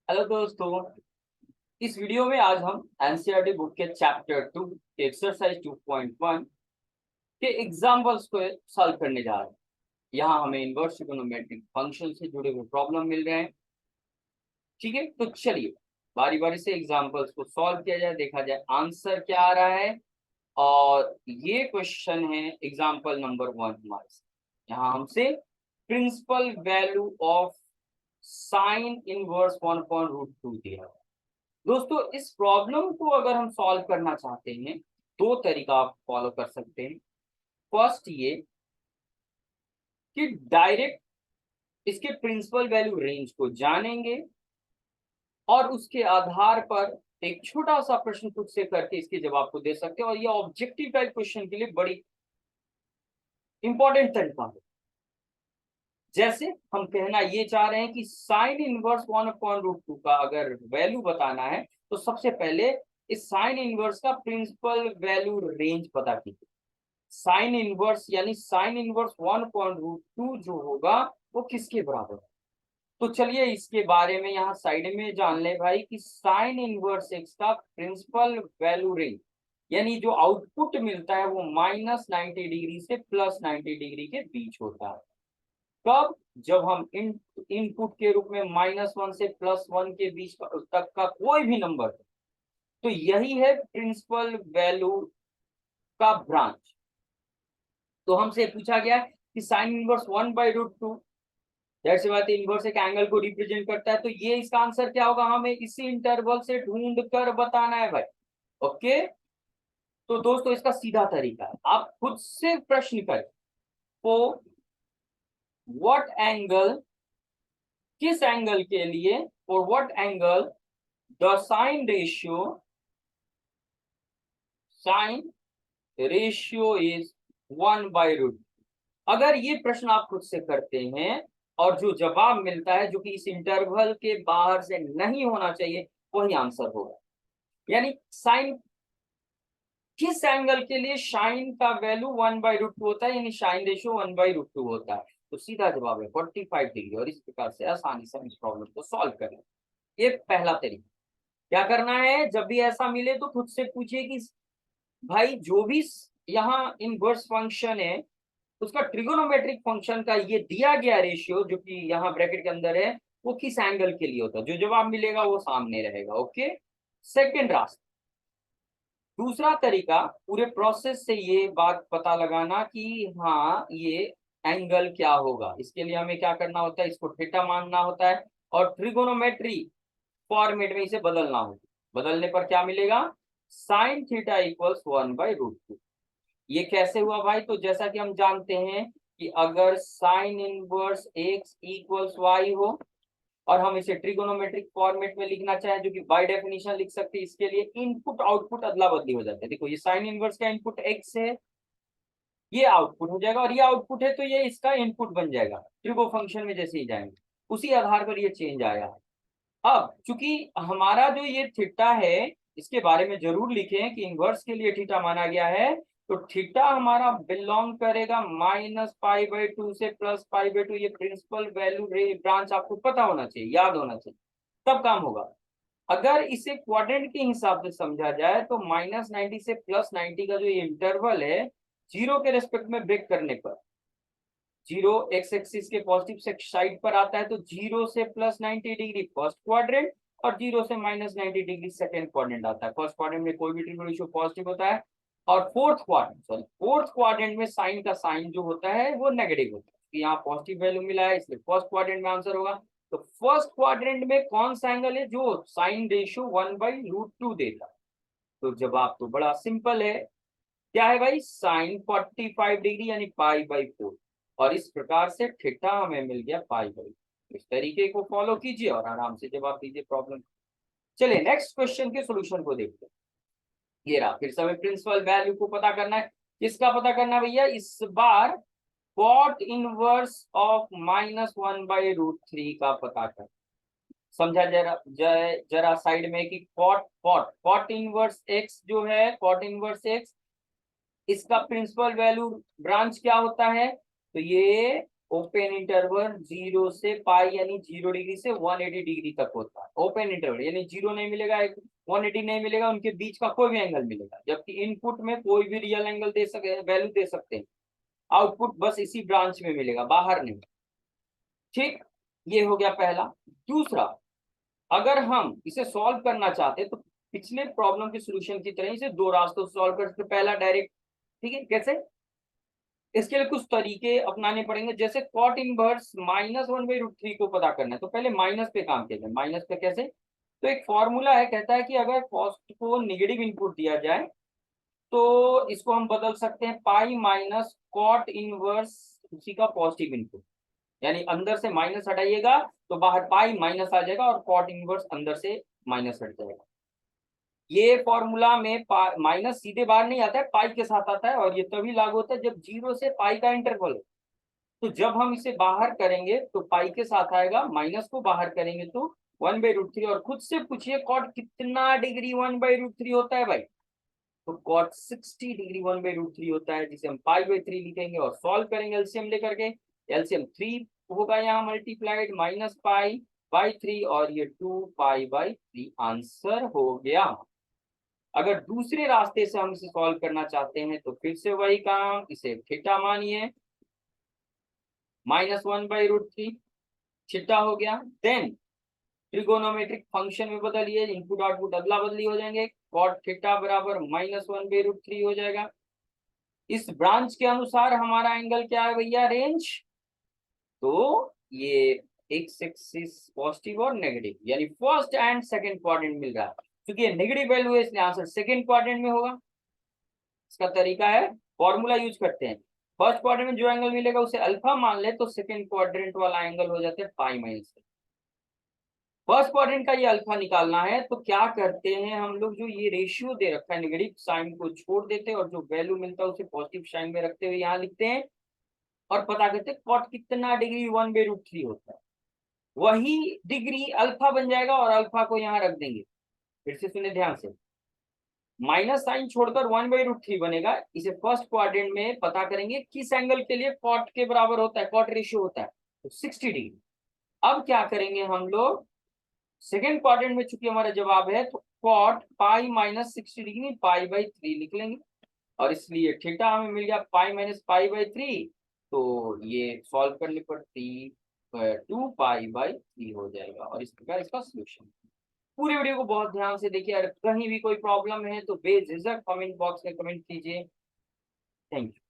Hello दोस्तों, इस video में आज हम एनसीईआरटी बुक के चैप्टर 2 के एक्सरसाइज 2.1 के एग्जांपल्स को सॉल्व करने जा रहे हैं। यहाँ हमें इनवर्स ट्रिगोनोमेट्रिक फंक्शन से जुड़े हुए प्रॉब्लम मिल रहे हैं। ठीक है, तो चलिए बारी बारी से एग्जांपल्स को सॉल्व किया जाए, देखा जाए आंसर क्या आ रहा है। और ये क्वेश्चन है एग्जाम्पल नंबर 1 हमारे से। यहाँ हमसे principal value of sine inverse 1/√2 दिया है। दोस्तों, इस प्रॉब्लम को अगर हम सॉल्व करना चाहते हैं, दो तरीका आप फॉलो कर सकते हैं। फर्स्ट ये कि डायरेक्ट इसके प्रिंसिपल वैल्यू रेंज को जानेंगे और उसके आधार पर एक छोटा सा प्रश्न खुद से करके इसके जवाब को दे सकते हैं। और ये ऑब्जेक्टिव टाइप क्वेश्चन के लिए बड़ी इंपॉर्टेंट तरीका है। जैसे हम कहना ये चाह रहे हैं कि साइन इनवर्स 1/√2 का अगर वैल्यू बताना है, तो सबसे पहले इस साइन इनवर्स का प्रिंसिपल वैल्यू रेंज पता कीजिए। साइन इनवर्स यानी साइन इनवर्स 1/√2 जो होगा वो किसके बराबर है। तो चलिए इसके बारे में यहाँ साइड में जान ले भाई कि साइन इनवर्स एक्स का प्रिंसिपल वैल्यू रेंज यानी जो आउटपुट मिलता है वो -90 डिग्री से +90 डिग्री के बीच होता है। कब? जब हम इनपुट के रूप में -1 से +1 के बीच तक का कोई भी नंबर है, तो यही है प्रिंसिपल वैल्यू का ब्रांच। तो हमसे पूछा गया कि साइन इनवर्स 1/√2, जाहिर सी बात है इनवर्स एक एंगल को रिप्रेजेंट करता है, तो ये इसका आंसर क्या होगा हमें इसी इंटरवल से ढूंढ कर बताना है भाई। ओके, तो दोस्तों इसका सीधा तरीका है, आप खुद से प्रश्न करें। तो व्हाट एंगल, किस एंगल के लिए, और what angle the sine ratio is 1/√2। अगर ये प्रश्न आप खुद से करते हैं और जो जवाब मिलता है जो कि इस इंटरवल के बाहर से नहीं होना चाहिए, वही आंसर होगा। यानी साइन, किस एंगल के लिए साइन का वैल्यू 1/√2 होता है, यानी साइन रेशियो 1/√2 होता है। तो सीधा जवाब है 45 डिग्री। और इस प्रकार से आसानी से इस प्रॉब्लम को सॉल्व करें। ये पहला तरीका। क्या करना है, जब भी ऐसा मिले तो खुद से पूछिए कि भाई जो भी यहाँ इनवर्स फंक्शन है उसका ट्रिगोनोमेट्रिक फंक्शन का ये दिया गया रेशियो जो कि यहाँ ब्रैकेट के अंदर है, वो किस एंगल के लिए होता है। जो जवाब मिलेगा वो सामने रहेगा। ओके, सेकंड रास्ता। दूसरा तरीका, पूरे प्रोसेस से ये बात पता लगाना कि हाँ ये एंगल क्या होगा। इसके लिए हमें क्या करना होता है, इसको थीटा मानना होता है और ट्रिगोनोमेट्री फॉर्मेट में इसे बदलना होगा। बदलने पर क्या मिलेगा, साइन थीटा इक्वल्स 1/√2। ये कैसे हुआ भाई, तो जैसा कि हम जानते हैं कि अगर sine inverse x equals y हो और हम इसे ट्रिगोनोमेट्रिक फॉर्मेट में लिखना चाहें, जो कि बाय डेफिनेशन लिख सकते हैं, इसके लिए इनपुट आउटपुट अदला बदली हो जाती है। देखो ये साइन इनवर्स का इनपुट एक्स है, ये आउटपुट हो जाएगा, और ये आउटपुट है तो ये इसका इनपुट बन जाएगा ट्रिगो फंक्शन में जैसे ही जाएंगे, उसी आधार पर ये चेंज आया है। अब चूंकि हमारा जो ये थीटा है, इसके बारे में जरूर लिखें कि इनवर्स के लिए थीटा माना गया है, तो थीटा हमारा बिलोंग करेगा -π/2 से +π/2। ये प्रिंसिपल वैल्यू ब्रांच आपको पता होना चाहिए, याद होना चाहिए, तब काम होगा। अगर इसे क्वाड्रेंट के हिसाब से समझा जाए तो -90 से +90 का जो ये इंटरवल है, जीरो के रेस्पेक्ट में ब्रेक करने पर जीरो एक्स एक्सिस के पॉजिटिव साइड पर आता है, तो जीरो से +90 डिग्री फर्स्ट क्वाड्रेंट और जीरो से -90 डिग्री सेकंड क्वाड्रेंट आता है। फर्स्ट क्वाड्रेंट में कोई भी ट्रिपल रेशियो पॉजिटिव होता है, और फोर्थ क्वाड्रेंट में साइन का साइन जो होता है वो नेगेटिव होता है। तो यहाँ पॉजिटिव वैल्यू मिला है, इसलिए फर्स्ट क्वाड्रेंट में आंसर होगा। तो फर्स्ट क्वाड्रेंट में कौन सा एंगल है जो साइन रेशियो 1/√2 देता है। तो जवाब तो बड़ा सिंपल है, क्या है भाई, साइन 45 डिग्री यानी π/4। और इस प्रकार से थीटा हमें मिल गया π/4। इस तरीके को फॉलो कीजिए और आराम से जवाब दीजिए प्रॉब्लम। चलिए नेक्स्ट क्वेश्चन के सॉल्यूशन को देखते हैं। ये रहा, फिर से हमें प्रिंसिपल वैल्यू को पता करना है। किसका पता करना है भैया, इस बार कॉट इनवर्स ऑफ -1/√3 का पता कर। समझा जरा जरा साइड में कि कॉट इनवर्स एक्स जो है, कॉट इनवर्स एक्स, इसका प्रिंसिपल वैल्यू ब्रांच क्या होता है, तो ये ओपन इंटरवल 0 से पाई यानी 0 डिग्री से 180 डिग्री तक होता है। ओपन इंटरवल यानी 0 नहीं मिलेगा, 180 नहीं मिलेगा, उनके बीच का कोई भी एंगल मिलेगा। जबकि इनपुट में कोई भी रियल एंगल दे सकते, वैल्यू दे सकते हैं, आउटपुट बस इसी ब्रांच में मिलेगा, बाहर नहीं। ठीक, ये हो गया पहला। दूसरा, अगर हम इसे सॉल्व करना चाहते हैं तो पिछले प्रॉब्लम के सॉल्यूशन की तरह इसे दो रास्तों से सॉल्व कर सकते। पहला डायरेक्ट, ठीक है, कैसे? इसके लिए कुछ तरीके अपनाने पड़ेंगे। जैसे कॉट इनवर्स -1/√3 को पता करना है तो पहले माइनस पे काम किया जाए। माइनस पे कैसे? तो एक फॉर्मूला है, कहता है कि अगर कॉस्ट को नेगेटिव इनपुट दिया जाए तो इसको हम बदल सकते हैं पाई माइनस कॉट इनवर्स उसी का पॉजिटिव इनपुट। यानी अंदर से माइनस हटाइएगा तो बाहर पाई माइनस आ जाएगा और कॉट इनवर्स अंदर से माइनस हट जाएगा। ये फॉर्मूला में माइनस सीधे बाहर नहीं आता है, पाई के साथ आता है, और ये तभी लागू होता है जब 0 से पाई का इंटरवल हो। तो जब हम इसे बाहर करेंगे तो पाई के साथ आएगा, माइनस को बाहर करेंगे तो 1/√3। और खुद से पूछिए कॉट कितना डिग्री 1/√3 होता है भाई? तो कॉट 60 डिग्री 1/√3 होता है, जिसे हम पाई/3 लिखेंगे और सॉल्व करेंगे एलसीएम लेकर के। एलसीएम 3 होगा यहाँ मल्टीप्लाइड -पाई/3 और ये 2 पाई/3 आंसर हो गया। अगर दूसरे रास्ते से हम इसे सॉल्व करना चाहते हैं तो फिर से वही काम, इसे थीटा मानिए, -1/√3 थीटा हो गया। देन ट्रिगोनोमेट्रिक फंक्शन में बदलिए, इनपुट आउटपुट अदला बदली हो जाएंगे, कॉट थीटा बराबर -1/√3 हो जाएगा। इस ब्रांच के अनुसार हमारा एंगल क्या है भैया? रेंज। तो ये एक्स एक्सिस पॉजिटिव और नेगेटिव, यानी फर्स्ट एंड सेकंड क्वाड्रेंट मिल रहा है। क्योंकि ये नेगेटिव वैल्यू है इसलिए आंसर सेकंड क्वाड्रेंट में होगा। इसका तरीका है, फॉर्मूला यूज करते हैं। फर्स्ट क्वाड्रेंट में जो एंगल मिलेगा उसे अल्फा मान ले तो सेकंड क्वाड्रेंट वाला एंगल हो जाता है पाई माइनस। फर्स्ट क्वाड्रेंट का ये अल्फा निकालना है तो क्या करते हैं हम लोग, जो ये रेशियो दे रखा है नेगेटिव साइन को छोड़ देते हैं और जो वैल्यू मिलता है उसे पॉजिटिव साइन में रखते हुए यहाँ लिखते हैं और पता करते हैं कॉट कितना डिग्री 1/√3 होता है। वही डिग्री अल्फा बन जाएगा और अल्फा को यहाँ रख देंगे। फिर से सुने ध्यान से, माइनस साइन छोड़कर 1/√3 बनेगा। इसे फर्स्ट क्वाड्रेंट में पता करेंगे किस एंगल के लिए कॉट के बराबर होता है, कॉट रेशियो होता है तो 60 डिग्री। अब क्या करेंगे हम लोग, सेकेंड क्वाड्रेंट में चूंकि हमारा जवाब है तो कॉट पाई-60 डिग्री पाई/3 लिख लेंगे और इसलिए थीटा हमें मिल गया पाई-पाई/3। तो ये सॉल्व करने पर 2 पाई/3 हो जाएगा और इस प्रकार इसका सोल्यूशन। पूरे वीडियो को बहुत ध्यान से देखिए, अगर कहीं भी कोई प्रॉब्लम है तो बेझिझक कमेंट बॉक्स में कमेंट कीजिए। Thank you.